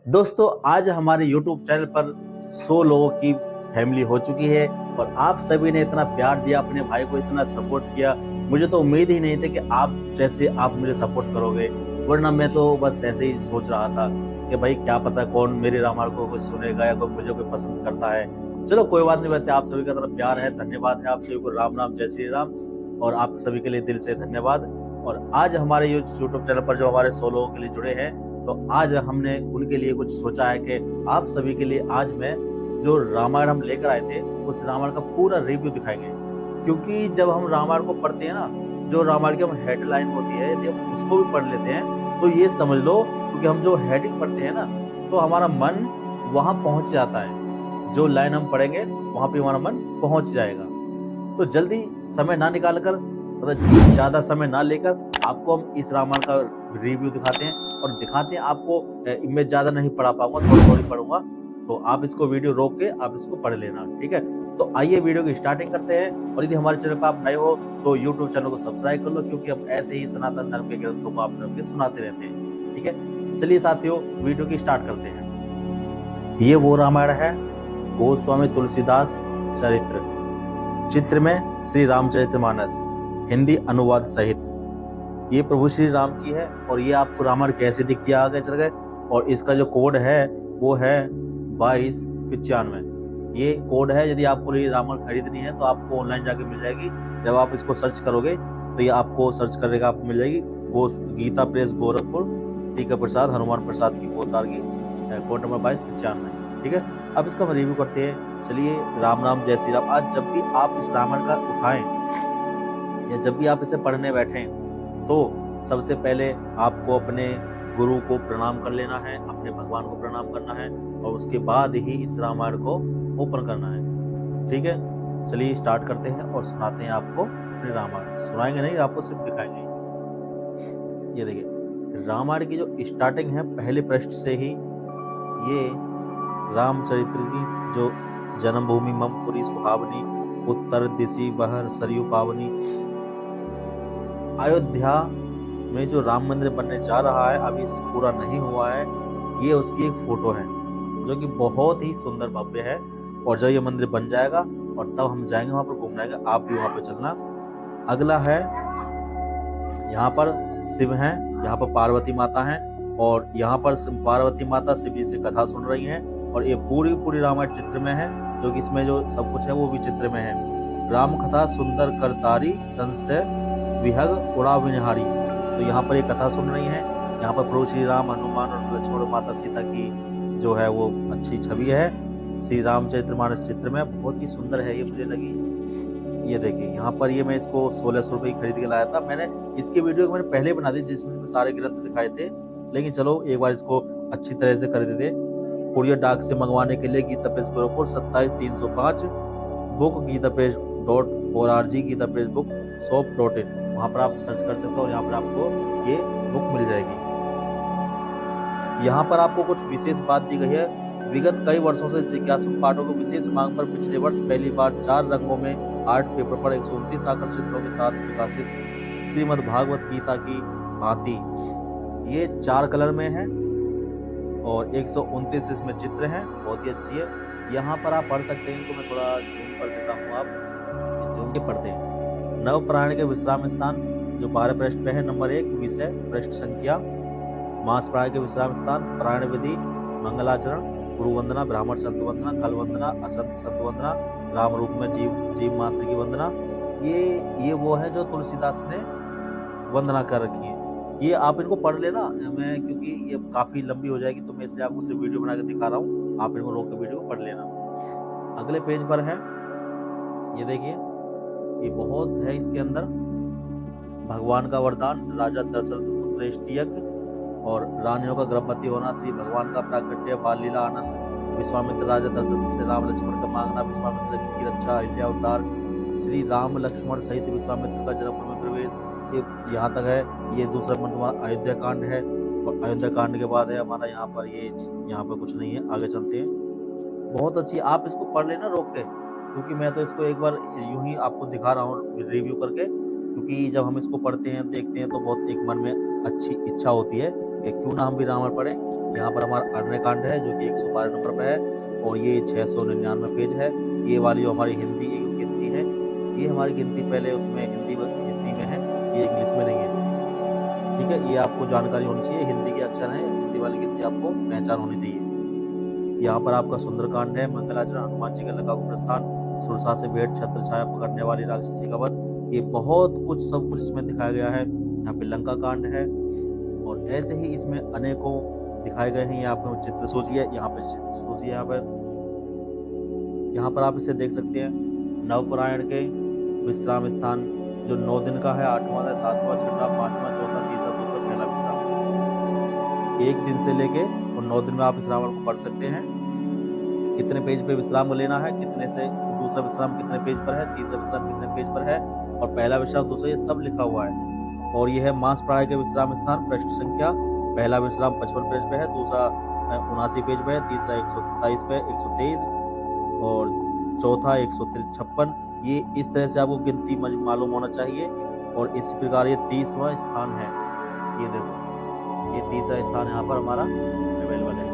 दोस्तों आज हमारे YouTube चैनल पर 100 लोगों की फैमिली हो चुकी है और आप सभी ने इतना प्यार दिया, अपने भाई को इतना सपोर्ट किया। मुझे तो उम्मीद ही नहीं थी कि आप जैसे आप मुझे सपोर्ट करोगे, वरना मैं तो बस ऐसे ही सोच रहा था कि भाई क्या पता कौन मेरे रामायण को कोई सुनेगा या कोई मुझे कोई पसंद करता है। चलो कोई बात नहीं, वैसे आप सभी का तरफ प्यार है, धन्यवाद है आप सभी को। राम राम, जय श्री राम। और आप सभी के लिए दिल से धन्यवाद। और आज हमारे यूट्यूब चैनल पर जो हमारे 100 लोगों के लिए जुड़े हैं, तो आज हमने उनके लिए कुछ सोचा है कि आप सभी के लिए आज मैं जो रामायण हम लेकर आए थे उस रामायण का पूरा रिव्यू दिखाएंगे। क्योंकि जब हम रामायण को पढ़ते हैं ना, जो रामायण की हम हेडलाइन होती है, यदि हम उसको भी पढ़ लेते हैं तो ये समझ लो, क्योंकि हम जो हेडिंग पढ़ते हैं ना तो हमारा मन वहां पहुंच जाता है। जो लाइन हम पढ़ेंगे वहां पे हमारा मन पहुंच जाएगा। तो जल्दी समय ना निकाल कर, मतलब ज्यादा समय ना लेकर, आपको हम इस रामायण का रिव्यू दिखाते हैं और दिखाते हैं आपको। मैं ज्यादा नहीं पढ़ा पाऊंगा, थोड़ी थोड़ी पढ़ूंगा, तो आप इसको वीडियो रोक के आप इसको पढ़ लेना, ठीक है। तो आइए वीडियो की स्टार्टिंग करते हैं। और यदि हमारे चैनल पर आप नए हो तो यूट्यूब चैनल को सब्सक्राइब कर लो, क्योंकि हम ऐसे ही सनातन धर्म के ग्रंथों को आप लोग सुनाते रहते हैं, ठीक है। चलिए साथियों, वीडियो की स्टार्ट करते हैं। ये वो रामायण है, गोस्वामी तुलसीदास चरित्र, चित्र में श्री रामचरितमानस, हिंदी अनुवाद सहित। ये प्रभु श्री राम की है। और ये आपको रामायण कैसे दिखती है आगे चल गए। और इसका जो कोड है वो है 2295। ये कोड है। यदि आपको ये रामायण खरीदनी है तो आपको ऑनलाइन जाके मिल जाएगी। जब आप इसको सर्च करोगे तो ये आपको सर्च करने का आपको मिल जाएगी। गीता प्रेस गोरखपुर, टीका प्रसाद हनुमान प्रसाद की पोतार की, कोड नंबर 2295, ठीक है। अब इसका हम रिव्यू करते हैं। चलिए, राम राम, जय श्री राम। आज जब भी आप इस रामायण का उठाएं या जब भी आप इसे पढ़ने बैठें तो सबसे पहले आपको अपने गुरु को प्रणाम कर लेना है, अपने भगवान को प्रणाम करना है, और उसके बाद ही इस रामायण को ओपन करना है, ठीक है। चलिए स्टार्ट करते हैं और सुनाते हैं आपको अपने रामायण। सुनाएंगे नहीं, आपको सिर्फ दिखाएंगे। ये देखिए, रामायण की जो स्टार्टिंग है पहले पृष्ठ से ही, ये रामचरित्र की जो जन्मभूमि ममपुरी सुहावनी, उत्तर दिशि बहर सरयू पावनी, अयोध्या में जो राम मंदिर बनने जा रहा है, अभी पूरा नहीं हुआ है। ये उसकी एक फोटो है जो कि बहुत ही सुंदर भव्य है। और जब ये मंदिर बन जाएगा और तब हम जाएंगे वहां पर घूमने, आप भी वहां पर चलना। अगला है, यहाँ पर शिव हैं, यहाँ पर पार्वती माता हैं, और यहाँ पर पार्वती माता शिव जी से कथा सुन रही हैं। और ये पूरी पूरी रामायण चित्र में है, जो कि इसमें जो सब कुछ है वो भी चित्र में है। राम कथा सुंदर करतारी, संशय विहग उड़ा विनिहारी। तो यहाँ पर ये कथा सुन रही हैं। यहाँ पर प्रभु श्री राम, हनुमान और लक्ष्मण और माता सीता की जो है वो अच्छी छवि है श्री रामचरितमानस चित्र में। बहुत ही सुंदर है ये, मुझे लगी। ये देखिए, यहाँ पर ये मैं इसको 1600 रुपये खरीद के लाया था। मैंने इसकी वीडियो मैंने पहले बना दी जिसमें सारे ग्रंथ दिखाए थे, लेकिन चलो एक बार इसको अच्छी तरह से कर देते। कुरियर डाक से मंगवाने के लिए Gita Press Gorakhpur 27305, book Gita Press .org, Gita Press book shop.in, वहां पर आप सर्च कर सकते हो और यहाँ पर आपको ये बुक मिल जाएगी। यहाँ पर आपको कुछ विशेष बात दी गई है। विगत कई वर्षों से जिज्ञासु पाठकों को विशेष मांग पर पिछले वर्ष पहली बार 4 रंगों में आर्ट पेपर पर 129 आकर्षक चित्रों के साथ प्रकाशित श्रीमद् भागवत गीता की भांति ये 4 कलर में है और 129 इसमें चित्र हैं। बहुत ही अच्छी है। यहाँ पर आप पढ़ सकते हैं, इनको मैं थोड़ा जूम कर देता हूँ, आप जूम के पढ़ते हैं। नव प्राण के विश्राम स्थान जो 12 पृष्ठ पे है, नंबर 1 विषय पृष्ठ संख्या, मास प्राण के विश्राम स्थान, प्राण विधि, मंगलाचरण, गुरु वंदना, ब्राह्मण संत वंदना, कल वंदना, असंत संत वंदना, राम रूप में जीव मात्र की वंदना। ये वो है जो तुलसीदास ने वंदना कर रखी है। ये आप इनको पढ़ लेना। मैं क्योंकि ये काफी लंबी हो जाएगी तो मैं इसलिए आपको सिर्फ वीडियो बना के दिखा रहा हूँ, आप इनको रोक के वीडियो पढ़ लेना। अगले पेज पर है, ये देखिए, ये बहुत है इसके अंदर। भगवान का वरदान, राजा दशरथ पुत्र यज्ञ और रानियों का गर्भवती होना, श्री भगवान का प्राकट्य, बाल लीला आनंद, विश्वामित्र राजा दशरथ से राम लक्ष्मण का मांगना, विश्वामित्र की रक्षा, अहिल्या अवतार, श्री राम लक्ष्मण सहित विश्वामित्र का जनकपुर में प्रवेश, ये यहाँ तक है। ये दूसरा हमारा अयोध्या कांड है, और अयोध्या कांड के बाद है हमारा यहाँ पर ये, यहाँ पर कुछ नहीं है। आगे चलते हैं। बहुत अच्छी, आप इसको पढ़ लेना रोक के, क्योंकि मैं तो इसको एक बार यूं ही आपको दिखा रहा हूँ रिव्यू करके, क्योंकि जब हम इसको पढ़ते हैं देखते हैं तो बहुत एक मन में अच्छी इच्छा होती है कि क्यों ना हम भी रामायण पढ़ें। यहाँ पर हमारा अरण्यकांड है जो कि 112 नंबर पे है और ये 699 पेज है। ये वाली जो हमारी हिंदी गिनती है, ये हमारी गिनती पहले उसमें हिंदी में है, ये इंग्लिश में नहीं है। ठीक है, ये आपको जानकारी होनी चाहिए। हिंदी के अक्षर हैं, हिंदी वाली गिनती आपको पहचान होनी चाहिए। यहाँ पर आपका सुंदरकांड है, मंगलाचरण, हनुमान जी का लंका को प्रस्थान, सुरसा से भेंट, छत्र छाया पकड़ने वाली राक्षसी का वध, ये बहुत कुछ सब कुछ इसमें दिखाया गया है। यहाँ पे लंका कांड है और ऐसे ही इसमें अनेकों दिखाए गए हैं। यहाँ पे चित्र सोचिए, यहाँ पे चित्र सोचिए, यहाँ पर आप इसे देख सकते हैं। नवपरायण के विश्राम स्थान जो 9 दिन का है, 8वां है, 7वां, 6वां, 5वां, 4था, 3रा, 2रा, पहला विश्राम। 1 दिन से लेके और 9 दिन में आप इस रामायण को पढ़ सकते हैं। कितने पेज पे विश्राम लेना है, कितने से दूसरा विश्राम कितने पेज पर है, तीसरा विश्राम कितने पेज पर है और पहला विश्राम, दूसरा, ये सब लिखा हुआ है। और ये है मांस प्राणी के विश्राम स्थान, पृष्ठ संख्या। पहला विश्राम 55 पेज पे है, दूसरा 79 पेज पे है, तीसरा 127 पे, 123 और चौथा 156। ये इस तरह से आपको गिनती मालूम होना चाहिए। और इस प्रकार ये 30वां स्थान है। ये देखो, ये 30वां स्थान यहाँ पर हमारा अवेलेबल है।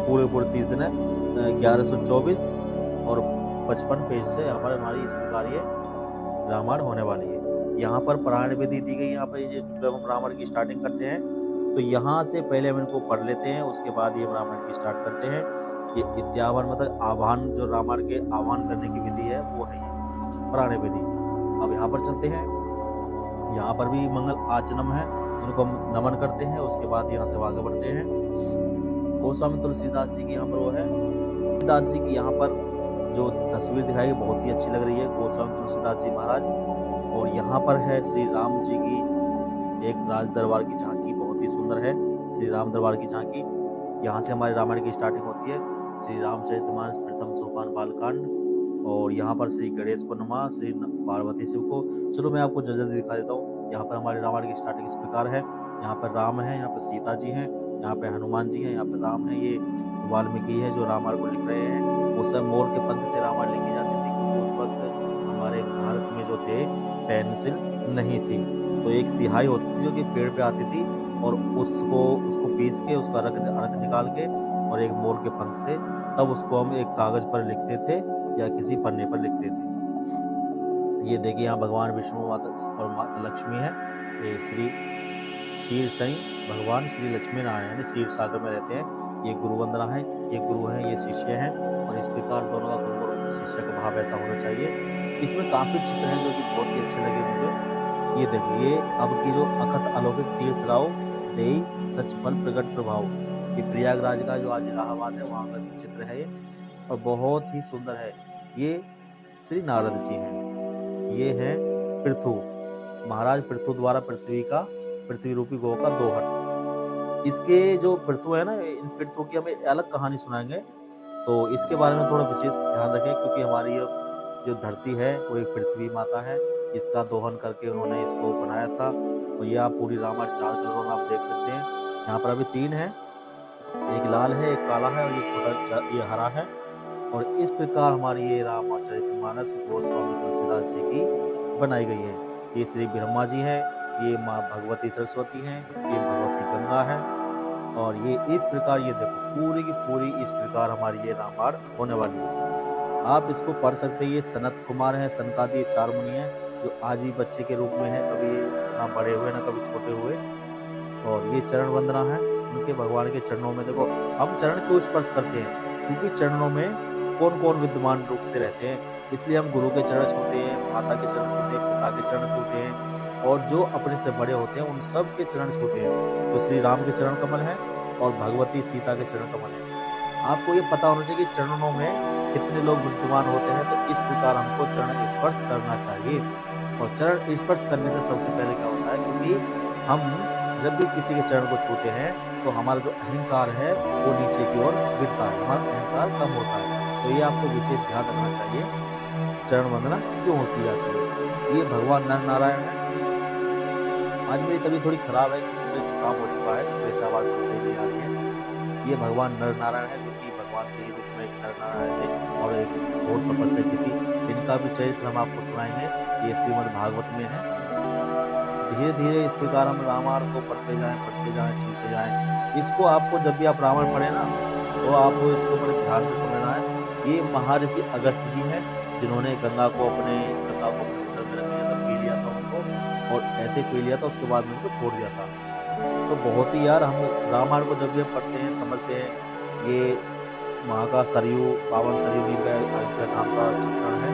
पूरे 30 दिन है, 1124 और 55 पेज से यहाँ पर हमारी इस प्रकार ये रामायण होने वाली है। यहाँ पर पारायण विधि दी गई। यहाँ पर ये जब हम रामायण की स्टार्टिंग करते हैं तो यहाँ से पहले हम इनको पढ़ लेते हैं, उसके बाद ये रामायण की स्टार्ट करते हैं। ये विद्यावान मतलब आह्वान, जो रामायण के आह्वान करने की विधि है वो है ये पारायण विधि। अब यहाँ पर चलते हैं। यहाँ पर भी मंगल आचनम है जिनको हम नमन करते हैं। उसके बाद यहाँ से आगे बढ़ते हैं। गोस्वामी तुलसीदास जी की यहाँ पर वो है, तुलसीदास जी की यहाँ पर जो तस्वीर दिखाई है बहुत ही अच्छी लग रही है, गोस्वामी तुलसीदास जी महाराज। और यहाँ पर है श्री राम जी की एक राज दरबार की झांकी, बहुत ही सुंदर है श्री राम दरबार की झांकी। यहाँ से हमारे रामायण की स्टार्टिंग होती है। श्री रामचरितमानस प्रथम सोपान बालकांड और यहाँ पर श्री गणेश को नमा, श्री पार्वती शिव को। चलो मैं आपको जल्दी दिखा देता हूँ। यहाँ पर हमारे रामायण की स्टार्टिंग इस प्रकार है। यहाँ पर राम है, यहाँ पर सीता जी हैं, यहाँ पे हनुमान जी हैं, यहाँ पे राम है। ये वाल्मीकि है जो रामायण को लिख रहे हैं। उस समय मोर के पंख से रामायण लिखी जाती थी क्योंकि उस वक्त हमारे भारत में जो थे पेंसिल नहीं थी, तो एक सिहाई होती थी जो कि पेड़ पे आती थी और उसको पीस के उसका रख निकाल के और एक मोर के पंख से तब उसको हम एक कागज पर लिखते थे या किसी पन्ने पर लिखते थे। ये देखिए यहाँ भगवान विष्णु माता और माता लक्ष्मी है। ये श्री क्षीर साई भगवान श्री लक्ष्मी नारायण क्षीर सागर में रहते हैं। ये गुरु वंदना है, ये गुरु हैं, ये शिष्य हैं। और इस प्रकार दोनों का गुरु और शिष्य का भाव ऐसा होना चाहिए। इसमें काफी चित्र हैं जो कि बहुत ही अच्छे लगे मुझे। ये देखो, ये अब की जो अखत अलौकिक तीर्थ राव देई सच फल प्रगट प्रभाव, ये प्रयागराज का जो आज इलाहाबाद है वहां का चित्र है ये, और बहुत ही सुंदर है। ये श्री नारद जी हैं। ये है पृथु, महाराज पृथु द्वारा पृथ्वी रूपी गौ का दोहन। इसके जो पृथु है ना, इन पृथु की हमें अलग कहानी सुनाएंगे, तो इसके बारे में थोड़ा विशेष ध्यान रखें क्योंकि हमारी जो धरती है वो एक पृथ्वी माता है। इसका दोहन करके उन्होंने इसको बनाया था। और ये आप पूरी रामायण 4 कलरों में आप देख सकते हैं। यहाँ पर अभी 3 है, एक लाल है, एक काला है और ये छोटा ये हरा है। और इस प्रकार हमारी ये रामचरितमानस गोस्वामी तुलसीदास जी की बनाई गई है। ये श्री ब्रह्मा जी है, ये माँ भगवती सरस्वती हैं, ये भगवती गंगा है। और ये इस प्रकार ये देखो पूरी की पूरी इस प्रकार हमारी ये रामायण होने वाली है। आप इसको पढ़ सकते हैं। ये सनत कुमार है, सनकादि, ये 4 मुनि हैं जो आज भी बच्चे के रूप में है, कभी ना बड़े हुए ना कभी छोटे हुए। और ये चरण वंदना है उनके, भगवान के चरणों में देखो हम चरण क्यों स्पर्श करते हैं, क्योंकि चरणों में कौन कौन विद्यमान रूप से रहते हैं, इसलिए हम गुरु के चरण छूते हैं, माता के चरण छूते हैं, पिता के चरण छूते हैं और जो अपने से बड़े होते हैं उन सब के चरण छूते हैं। तो श्री राम के चरण कमल है और भगवती सीता के चरण कमल है। आपको ये पता होना चाहिए कि चरणों में कितने लोग विद्यमान होते हैं, तो इस प्रकार हमको चरण स्पर्श करना चाहिए। और चरण स्पर्श करने से सबसे पहले क्या होता है, क्योंकि हम जब भी किसी के चरण को छूते हैं तो हमारा जो अहंकार है वो नीचे की ओर गिरता है, हमारा अहंकार कम होता है। तो ये आपको विशेष ध्यान रखना चाहिए। चरण वंदना क्यों होती जाती है। ये भगवान नर नारायण है। आज मेरी तबीयत थोड़ी खराब है क्योंकि मुझे जुकाम हो चुका है, इस वजह से आवाज थोड़ी सही नहीं आ रही है। ये भगवान नर नारायण है जो कि भगवान के ही रूप में एक नर नारायण थे और एक घोर तपस्या की थी। इनका भी चरित्र हम आपको सुनाएंगे, ये श्रीमद् भागवत में है। धीरे-धीरे इस प्रकार हम रामायण को पढ़ते जाएँ, चलते जाएँ। इसको आपको जब भी आप रामायण पढ़ें ना, तो आपको इसको बड़े ध्यान से समझना है। ये महर्षि अगस्त्य जी हैं, जिन्होंने गंगा को अपने उदर में रख लिया था, पी लिया था उनको और ऐसे पी लिया था उसके बाद में उनको छोड़ दिया था। तो बहुत ही यार हम रामायण को जब भी हम पढ़ते हैं, समझते हैं, ये वहाँ का सरयू, पावन सरयू नदी का अयोध्या धाम का चित्रण है।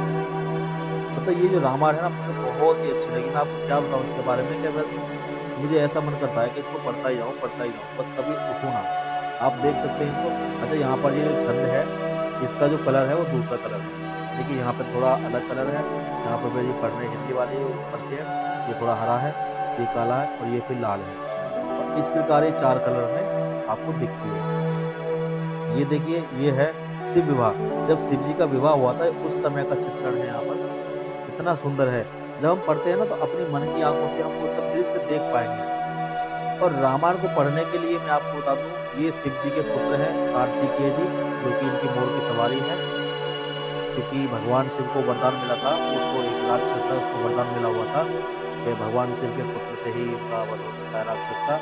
मतलब ये जो रामायण है ना मुझे बहुत ही अच्छी लगी। मैं आपको क्या बताऊँ इसके बारे में कि बस मुझे ऐसा मन करता है कि इसको पढ़ता ही जाऊँ, बस कभी उठूँ ना। आप देख सकते हैं इसको। अच्छा, यहाँ पर ये जो छंद है, इसका जो कलर है वो दूसरा कलर है। देखिए यहाँ पे थोड़ा अलग कलर है, यहाँ पे भी ये पढ़ रहे हैं हिंदी वाले जो पढ़ते हैं, ये थोड़ा हरा है, ये काला है और ये फिर लाल है। और इस प्रकार ये 4 कलर में आपको दिखती है। ये देखिए ये है शिव विवाह, जब शिव जी का विवाह हुआ था उस समय का चित्रण है यहाँ पर। कितना सुंदर है। जब हम पढ़ते हैं ना तो अपनी मन की आँखों से हम वो सब दृश्य देख पाएँगे। और रामायण को पढ़ने के लिए मैं आपको बता दूँ, ये शिव जी के पुत्र हैं कार्तिकेय जी, जो कि इनकी मोर की सवारी है। क्योंकि भगवान शिव को वरदान मिला था, उसको एक राक्षस था, उसको वरदान मिला हुआ था कि भगवान शिव के पुत्र से ही उनका वध हो सकता है राक्षस का।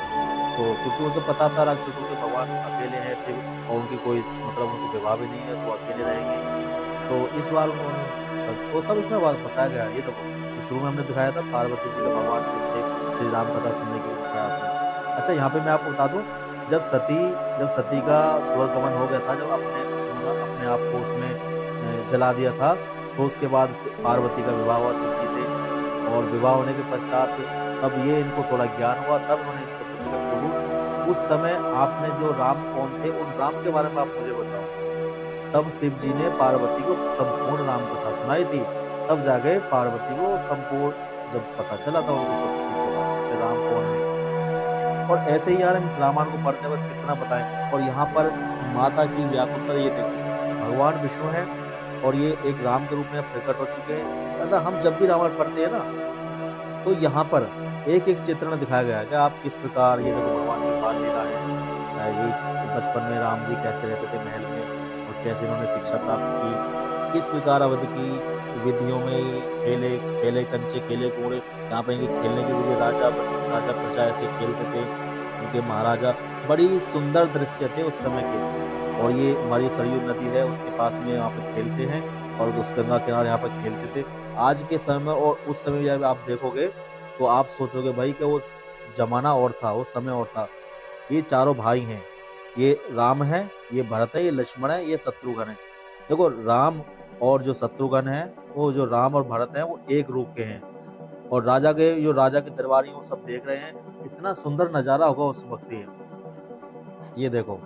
तो क्योंकि उसे पता था राक्षसों के भगवान अकेले हैं शिव और उनकी कोई मतलब उनको विवाह भी नहीं है, तो अकेले रहेंगे। तो इस बार उन्होंने सब वो सब इसमें बताया गया है। ये देखो, जो शुरू में हमने दिखाया था पार्वती जी का भगवान शिव से श्री राम कथा सुनने के लिए दिखाया आपने। अच्छा, यहाँ पे मैं आपको बता दूँ, जब सती जब सती का स्वर्ग गमन हो गया था, जब अपने आप को उसमें जला दिया था, तो उसके बाद से पार्वती का विवाह हुआ शिव जी से और विवाह होने के पश्चात तब ये इनको थोड़ा ज्ञान हुआ, तब उन्होंने इनसे पूछा कि प्रभु, उस समय आपने जो राम कौन थे, उन राम के बारे में आप मुझे बताओ। तब शिव जी ने पार्वती को संपूर्ण राम कथा सुनाई थी। तब जाके पार्वती को संपूर्ण जब पता चला था उनको सब चीज़ के बारे में कि राम कौन है। और ऐसे ही यार हम इस रामायण को पढ़ते हैं, बस कितना बताएँ। और यहाँ पर माता की व्याकुलता ये देखिए, भगवान विष्णु हैं और ये एक राम के रूप में प्रकट हो चुके हैं। मतलब हम जब भी रामायण पढ़ते हैं ना, तो यहाँ पर एक-एक चित्रण दिखाया गया है कि आप किस प्रकार ये देखो भगवान की बाल लीला है। ये बचपन में राम जी कैसे रहते थे महल में और कैसे इन्होंने शिक्षा प्राप्त की। किस प्रकार अवध की विधियों में खेले खेले कंचे खेले कूड़े, यहाँ पे इनके खेलने की विधि राजा प्रजा ऐसे खेलते थे, उनके महाराजा। बड़ी सुंदर दृश्य थे उस समय के। और ये हमारी सरयू नदी है उसके पास में यहाँ पे खेलते हैं और उस गंगा किनारे यहाँ पे खेलते थे। आज के समय में और उस समय जब आप देखोगे, तो आप सोचोगे भाई कि वो ज़माना और था, वो समय और था। ये चारों भाई हैं, ये राम है, ये भरत है, ये लक्ष्मण है, ये शत्रुघ्न है। देखो राम और जो शत्रुघ्न है, वो जो राम और भरत हैं, वो एक रूप के हैं और राजा के दरबारी वो सब देख रहे हैं, कितना सुंदर नज़ारा होगा उस वक़्त ये देखो।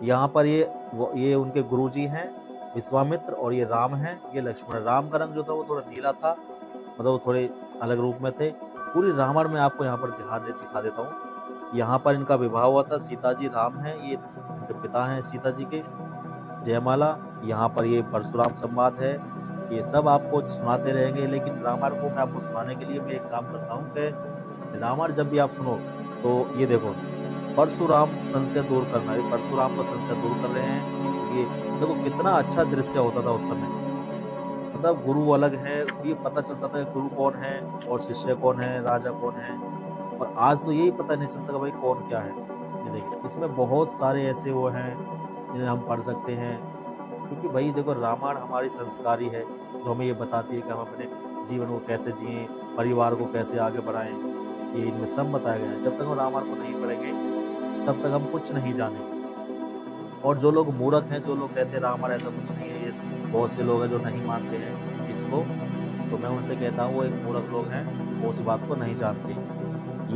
यहाँ पर ये उनके गुरुजी हैं, विश्वामित्र और ये राम हैं, ये लक्ष्मण। राम का रंग जो था वो थोड़ा नीला था, मतलब वो थोड़े अलग रूप में थे। पूरी रामायण में आपको यहाँ पर दिखा देता हूँ। यहाँ पर इनका विवाह हुआ था, सीता जी राम हैं, ये इनके पिता हैं सीता जी के, जयमाला। यहाँ पर ये परशुराम संवाद है, ये सब आपको सुनाते रहेंगे, लेकिन रामायण को मैं आपको सुनाने के लिए मैं एक काम करता हूँ कि रामायण जब भी आप सुनो, तो ये देखो परशुराम संशय दूर करना, ये परशुराम का संशय दूर कर रहे हैं। ये देखो कितना अच्छा दृश्य होता था उस समय। मतलब गुरु अलग है, ये पता चलता था कि गुरु कौन है और शिष्य कौन है, राजा कौन है। और आज तो यही पता नहीं चलता कि भाई कौन क्या है। ये देखिए, इसमें बहुत सारे ऐसे वो हैं, जिन्हें हम पढ़ सकते हैं। क्योंकि भाई देखो रामायण हमारी संस्कारी है, जो हमें ये बताती है कि हम अपने जीवन को कैसे जिएँ, परिवार को कैसे आगे बढ़ाएँ। ये इनमें सब बताया गया है। जब तक हम रामायण को नहीं पढ़ेंगे, तब तक हम कुछ नहीं जानेंगे। और जो लोग मूर्ख हैं, जो लोग कहते हैं रामायण ऐसा कुछ नहीं है, ये बहुत से लोग हैं जो नहीं मानते हैं इसको, तो मैं उनसे कहता हूँ वो एक मूर्ख लोग हैं, वो उस बात को नहीं जानते।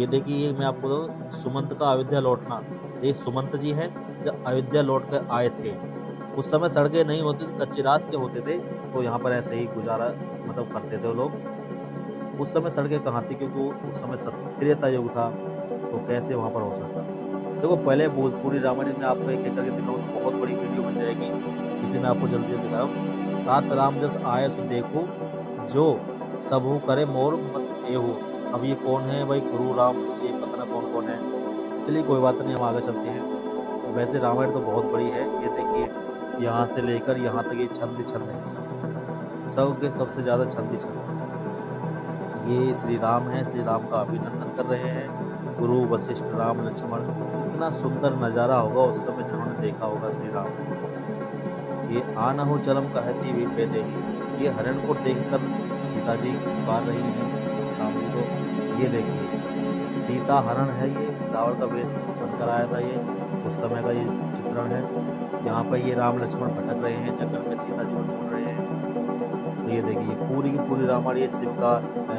ये देखिए, ये मैं आपको बताऊँ सुमंत का अयोध्या लौटना, ये सुमंत जी हैं, जो अयोध्या लौट कर आए थे। उस समय सड़कें नहीं होती थी, कच्चे रास्ते होते थे, तो यहाँ पर ऐसे ही गुज़ारा मतलब करते थे वो लोग। उस समय सड़कें कहाँ थी, क्योंकि उस समय त्रेता युग था, तो कैसे वहाँ पर हो सकता। देखो पहले भोजपुरी रामायण में आपको एक-एक करके दिखाऊँ तो बहुत बड़ी वीडियो बन जाएगी, इसलिए मैं आपको जल्दी से दिखा रहा हूँ। तात राम जस आये सो देखो, जो सबहु करे मोर मत एहु। अब ये कौन है भाई, गुरु राम, ये पता ना कौन-कौन है। चलिए कोई बात नहीं, हम आगे चलते हैं। वैसे रामायण तो बहुत बड़ी है, ये देखिए यहाँ से लेकर यहाँ तक ये छंद ही छंद है सब। सब के सबसे ज़्यादा छंद ही छंद है। ये श्री राम है, श्री राम का अभिनंदन कर रहे हैं गुरु वशिष्ठ राम लक्ष्मण। इतना सुंदर नज़ारा होगा उस समय जिन्होंने देखा होगा श्री राम ने। ये आनहु चरम कहती विपेते ही, ये हरण को देखकर सीता जी पुकार रही हैं राम जी को। ये देखिए सीता हरण है, ये रावण का वेश बनकर आया था, ये उस समय का ये चित्रण है। यहाँ पर ये राम लक्ष्मण भटक रहे हैं जंगल में, सीता जी को ढूंढ रहे हैं। तो ये देखिए पूरी की पूरी रामायण, ये शिव का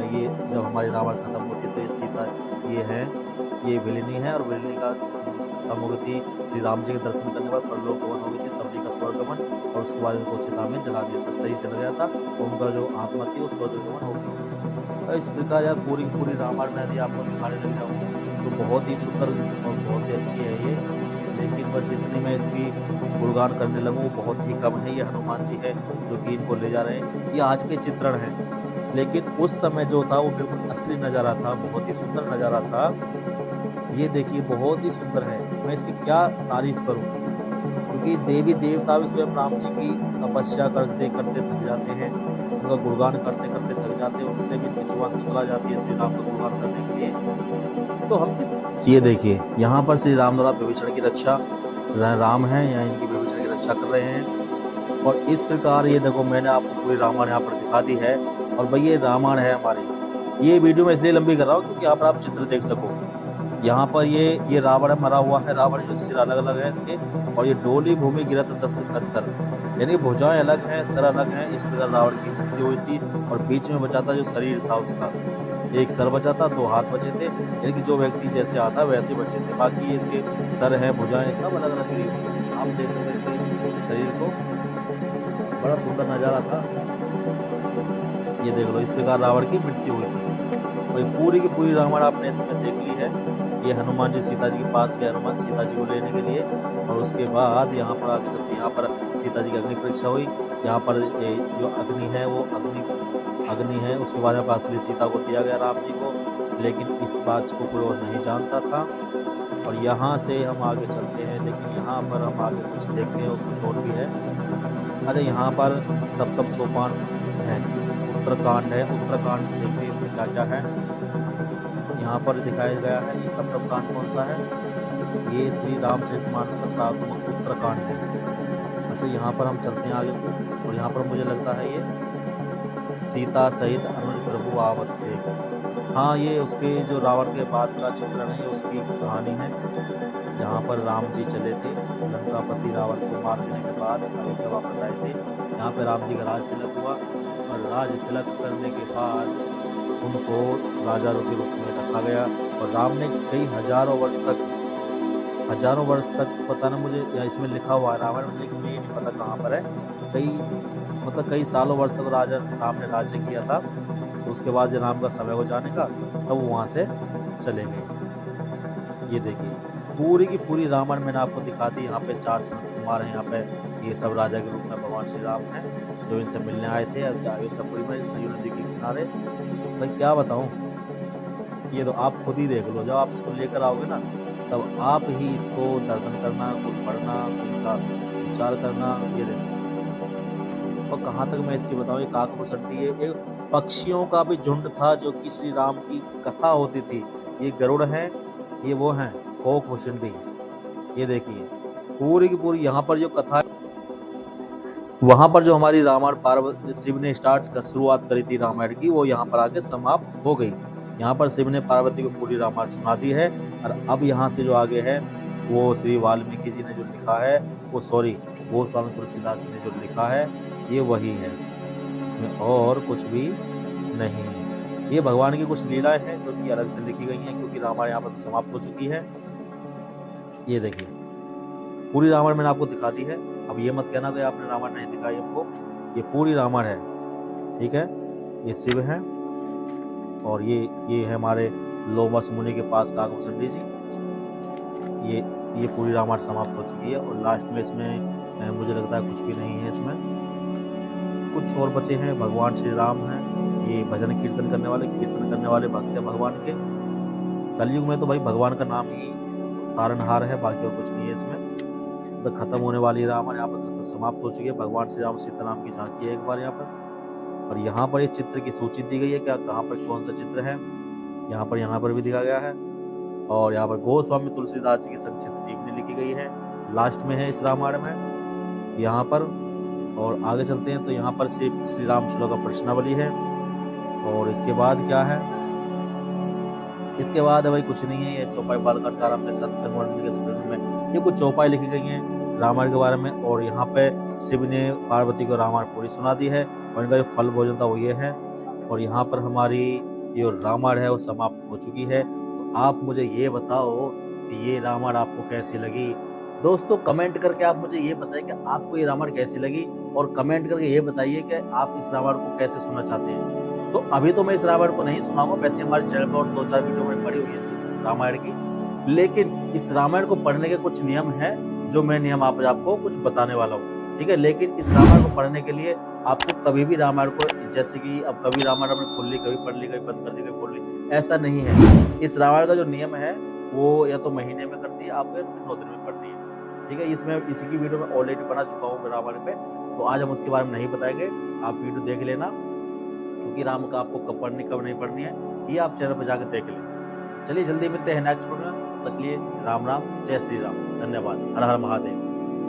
ये जब हमारी रामायण खत्म होती है तो ये सीता ये है, ये विलिनी है, और विलिनी का खत्म हो गई थी श्री राम जी के दर्शन करने के बाद परलोक गमन हो गई थी, सबरी का स्वर्गमन, और उसके बाद इनको चिता में जला दिया था, सही चला गया था, उनका जो आत्मा थी वो स्वर्गगमन हो गई। तो इस प्रकार यार पूरी की पूरी रामायण में यदि आपको दिखाने लग जाऊँ तो बहुत ही सुंदर और बहुत ही अच्छी है ये, लेकिन बस जितनी मैं इसकी गुणगान करने लगूँ वो बहुत ही कम है। ये हनुमान जी है जो कि इनको ले जा रहे हैं, ये आज के चित्रण हैं, लेकिन उस समय जो था वो बिल्कुल असली नज़ारा था, बहुत ही सुंदर नज़ारा था। ये देखिए बहुत ही सुंदर है, मैं इसकी क्या तारीफ करूँ, क्योंकि देवी देवता भी स्वयं राम जी की तपस्या करते करते थक जाते हैं, उनका गुणगान करते करते थक जाते हैं, उनसे भी इनकी जुबान निकला जाती है श्री राम का गुणगान करने के लिए। तो हम ये देखिए यहाँ पर श्री राम द्वारा विभीषण की रक्षा, राम है या इनकी विभीषण की रक्षा कर रहे हैं। और इस प्रकार ये देखो मैंने आपको पूरी रामायण यहाँ पर दिखा दी है, और भाई ये रामायण है हमारी। ये वीडियो मैं इसलिए लंबी कर रहा हूँ क्योंकि यहाँ पर आप चित्र देख सको। यहाँ पर ये रावण मरा हुआ है, रावण जो सिर अलग अलग है इसके, और ये डोली भूमि गिरत दस कत्तर, यानी भुजाएं अलग हैं, सर अलग हैं। इस प्रकार रावण की मृत्यु हुई थी, और बीच में बचा था जो शरीर था उसका, एक सर बचा था, 2 हाथ बचे थे, यानी कि जो व्यक्ति जैसे आता वैसे ही बचे थे। बाकी इसके सर है, भुजाएं सब अलग अलग गिरी हुई। आप देख सकते हैं इसके शरीर को, बड़ा सुंदर नजारा था। ये देख लो इस प्रकार रावण की मृत्यु हुई थी। और ये पूरी की पूरी रामायण आपने इसमें देख ली है। ये हनुमान जी सीता जी के पास गए, हनुमान सीता जी को लेने के लिए, और उसके बाद यहाँ पर आगे चलते यहाँ पर सीता जी की अग्नि परीक्षा हुई। यहाँ पर ये जो अग्नि है वो अग्नि है, उसके बाद यहाँ पर असली सीता को दिया गया राम जी को, लेकिन इस बात को कोई और नहीं जानता था। और यहाँ से हम आगे चलते हैं, लेकिन यहाँ पर हम आगे कुछ देखते हैं और कुछ और भी है। अरे यहाँ पर सप्तम सोपान है, उत्तरकांड है, उत्तरकांड देखते हैं इसमें क्या क्या है। यहाँ पर दिखाया गया है ये सप्तम कांड कौन सा है, ये श्री रामचरितमानस का 7वां उत्तरकांड है। अच्छा यहाँ पर हम चलते हैं आगे को, और यहाँ पर मुझे लगता है ये सीता सहित अनुज प्रभु आवत थे। हाँ ये उसके जो रावण के बाद का चित्रण है, ये उसकी कहानी है, जहाँ पर राम जी चले थे, लंकापति रावण को मार देने के बाद अयोध्या वापस आए थे। यहाँ पे राम जी का राज तिलक हुआ, और राज तिलक करने के बाद उनको राजा के रूप में रखा गया, और राम ने कई हजारों वर्ष तक पता ना मुझे, या इसमें लिखा हुआ है रामायण में, लेकिन मुझे ये नहीं पता कहाँ पर है, कई सालों वर्ष तक राजा राम ने राज्य किया था। उसके बाद जब राम का समय हो जाने का तब वो वहाँ से चले गए। ये देखिए पूरी की पूरी रामायण मैंने आपको दिखा दी। यहाँ पे 4 संत कुमार हैं, यहाँ पे ये सब राजा के रूप में भगवान श्री राम हैं जो इनसे मिलने आए थे अयोध्यापुरी में सरयू नदी के किनारे। भाई क्या बताऊँ, ये तो आप खुद ही देख लो, जब आप इसको लेकर आओगे ना तब आप ही इसको दर्शन करना, खुद पढ़ना, उनका विचार करना। ये देखो, और कहाँ तक मैं इसकी बताऊँ, ये काकभूषणी है, एक पक्षियों का भी झुंड था जो कि श्री राम की कथा होती थी। ये गरुड़ है, ये वो हैं कोकभूषणी। ये देखिए पूरी की पूरी यहाँ पर जो कथा, वहां पर जो हमारी रामायण पार्वती शिव ने शुरुआत करी थी रामायण की, वो यहाँ पर आके समाप्त हो गई। यहाँ पर शिव ने पार्वती को पूरी रामायण सुना दी है, और अब यहाँ से जो आगे है वो श्री वाल्मीकि जी ने जो लिखा है, वो स्वामी तुलसीदास ने जो लिखा है, ये वही है, इसमें और कुछ भी नहीं है। ये भगवान की कुछ लीलाएं हैं जो कि अलग से लिखी गई हैं, क्योंकि रामायण यहाँ पर समाप्त हो चुकी है। ये देखिए पूरी रामायण मैंने आपको दिखा दी है। अब ये मत कहना कि आपने रामायण नहीं दिखाई हमको, ये पूरी रामायण है, ठीक है। ये शिव है, और ये है हमारे लोमस मुनि के पास काकभूषणी जी। ये पूरी रामायण समाप्त हो चुकी है, और लास्ट में इसमें मुझे लगता है कुछ भी नहीं है, इसमें कुछ और बचे हैं। भगवान श्री राम हैं, ये भजन कीर्तन करने वाले भक्त हैं भगवान के। कलयुग में तो भाई भगवान का नाम ही तारनहार है, बाकी और कुछ नहीं है इसमें। तो खत्म होने वाली रामायण यहाँ पर समाप्त हो चुकी है। भगवान श्री राम सीताराम की झांकी है एक बार यहाँ पर। और यहाँ पर एक चित्र की सूची दी गई है, क्या कहाँ पर कौन सा चित्र है, यहाँ पर भी दिखा गया है। और यहाँ पर गोस्वामी तुलसीदास जी की संक्षिप्त जीवनी लिखी गई है, लास्ट में है इस रामायण में यहाँ पर। और आगे चलते हैं तो यहाँ पर श्री राम श्लोक का प्रश्नावली है। और इसके बाद क्या है, इसके बाद भाई कुछ नहीं है, ये चौपाई बालकांड का में सत्संग में ये कुछ चौपाई लिखी गई हैं रामायण के बारे में। और यहाँ पे शिव ने पार्वती को रामायण पूरी सुना दी है और इनका जो फल भोजन था वो ये है। और यहाँ पर हमारी ये रामायण है वो समाप्त हो चुकी है। तो आप मुझे ये बताओ कि ये रामायण आपको कैसी लगी। दोस्तों कमेंट करके आप मुझे ये बताइए कि आपको ये रामायण कैसी लगी, और कमेंट करके ये बताइए कि आप इस रामायण को कैसे सुनना चाहते हैं। तो अभी तो मैं इस रामायण को नहीं सुनाऊंगा, वैसे हमारे चैनल पर और 2-4 वीडियो मैंने पड़ी हुई है रामायण की, लेकिन इस रामायण को पढ़ने के कुछ नियम हैं जो मैं नियम आपको कुछ बताने वाला हूँ, ठीक है। लेकिन इस रामायण को पढ़ने के लिए आपको कभी भी रामायण को, जैसे कि अब कभी रामायण आपने खोल ली, कभी पढ़ ली, कभी बंद कर दी, कभी खोल ली, ऐसा नहीं है। इस रामायण का जो नियम है वो या तो महीने में करती है आपको, 9 दिन में पढ़नी है, ठीक है। इसमें इसी की वीडियो में ऑलरेडी बना चुका हूँ रामायण पे, तो आज हम उसके बारे में नहीं बताएंगे, आप वीडियो देख लेना, क्योंकि राम का आपको कब पढ़नी कब नहीं पढ़नी है ये आप चैनल पर जाकर देख लें। चलिए जल्दी मिलते हैं नेक्स्ट वीडियो में, तब तक के लिए राम राम, जय श्री राम, धन्यवाद, हर हर महादेव।